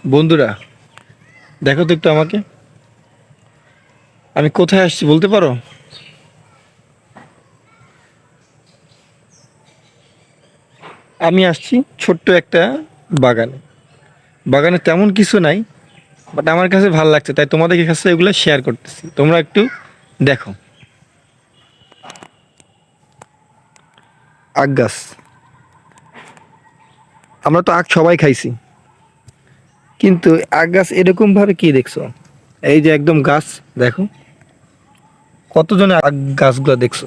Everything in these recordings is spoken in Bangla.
বন্ধুরা, দেখো তো একটু আমাকে, আমি কোথায় আসছি বলতে পারো? আমি আসছি ছোট্ট একটা বাগানে। বাগানে তেমন কিছু নাই, বাট আমার কাছে ভালো লাগছে, তাই তোমাদের কাছে এগুলো শেয়ার করতেছি। তোমরা একটু দেখো। আখ গাছ। আমরা তো আখ সবাই খাইছি, কিন্তু আখ গাছ এরকম ভাবে কি দেখছো? এই যে একদম গাছ, দেখো কতজনে আখ গাছগুলো দেখছো?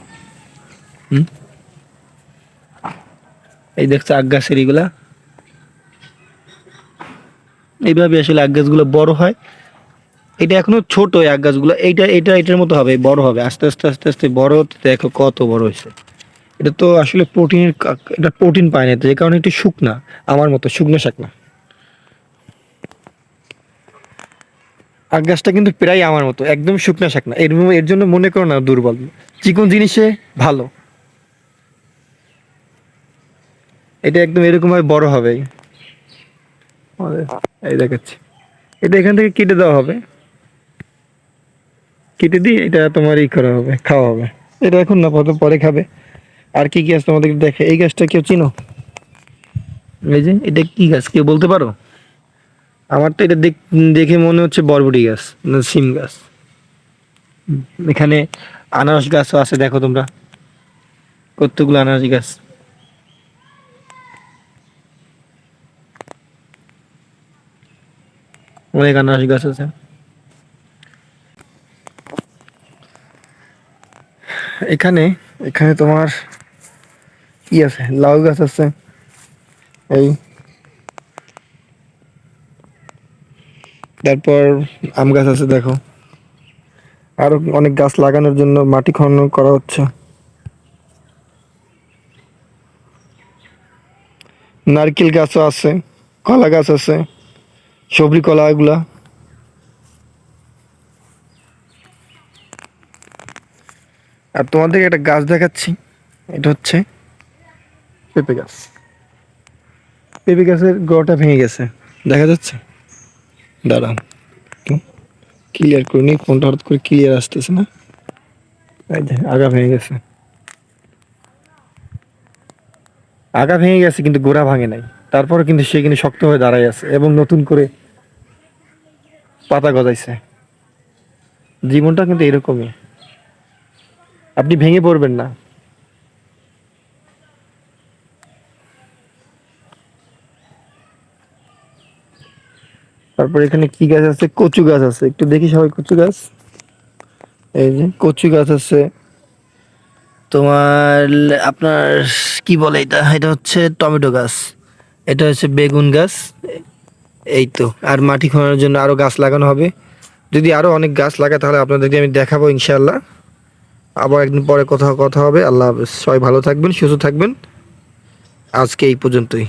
হুম, এই দেখছো আখ গাছের এগুলা, এইভাবে আসলে আখ গাছগুলো বড় হয়। এটা এখনো ছোট এই আখ গাছগুলো, এটার মতো হবে, বড় হবে আস্তে আস্তে আস্তে আস্তে বড় হতে। দেখো কত বড় হয়েছে। এটা তো আসলে প্রোটিনের, এটা প্রোটিন পায় না, তো যে কারণে একটু শুকনা, আমার মতো শুকনো শাকনা। আখ গাছটা কিন্তু প্রায় আমার মতো একদম শুকনা শাকনা, এর জন্য মনে করো না দুর্বল। চিকন জিনিসে ভালো। এটা একদম এরকম ভাবে বড় হবে। এই দেখাচ্ছি, এটা এখান থেকে কেটে দেওয়া হবে, কেটে দিয়ে এটা তোমার ই করা হবে, খাওয়া হবে। এটা এখন না, পরে খাবে। আর কি কি গাছ তোমাদেরকে দেখে, এই গাছটা কেউ চিনো? এই যে এটা কি গাছ কেউ বলতে পারো? আমার তো এটা দেখে মনে হচ্ছে বরবটি গাছ, না সিম গাছ। এখানে আনারস গাছও আছে, দেখো তোমরা কতগুলো আনারস গাছ। অনেক আনারস গাছ আছে এখানে। এখানে তোমার কি আছে, লাউ গাছ আছে, এই তারপর আম গাছ আছে দেখো। আরো অনেক গাছ লাগানোর জন্য মাটি খনন করা হচ্ছে। নারকেল গাছও আছে, কলা গাছ আছে, সবরি কলা এগুলা। আর তোমাদেরকে একটা গাছ দেখাচ্ছি, এটা হচ্ছে পেঁপে গাছ। পেঁপে গাছের গোড়াটা ভেঙে গেছে, দেখা যাচ্ছে? দাঁড়াও, ক্লিয়ার করে নি, ফোনটা হঠাৎ করে ক্লিয়ার আসতেছে না। এই যে আগা ভেঙে গেছে, আগা ভেঙে গেছে কিন্তু গোড়া ভাঙে নাই। তারপরে কিন্তু সে কিন্তু শক্ত হয়ে দাঁড়ায় আছে এবং নতুন করে পাতা গজাইছে। জীবনটা কিন্তু এরকমই, আপনি ভেঙে পড়বেন না। তারপর এখানে কি গাছ আছে, কচু গাছ আছে, একটু দেখি সবাই কচু গাছ। এই যে কচু গাছ আছে তোমার, আপনার কি বলে এটা, এটা হচ্ছে টমেটো গাছ, এটা হচ্ছে বেগুন গাছ। এই তো, আর মাটি খননের জন্য আরো গাছ লাগানো হবে। যদি আরো অনেক গাছ লাগায় তাহলে আপনাদেরকে আমি দেখাবো ইনশাআল্লাহ। আবার একদিন পরে কথা কথা হবে। আল্লাহ হাফেজ, সবাই ভালো থাকবেন, সুস্থ থাকবেন। আজকে এই পর্যন্তই।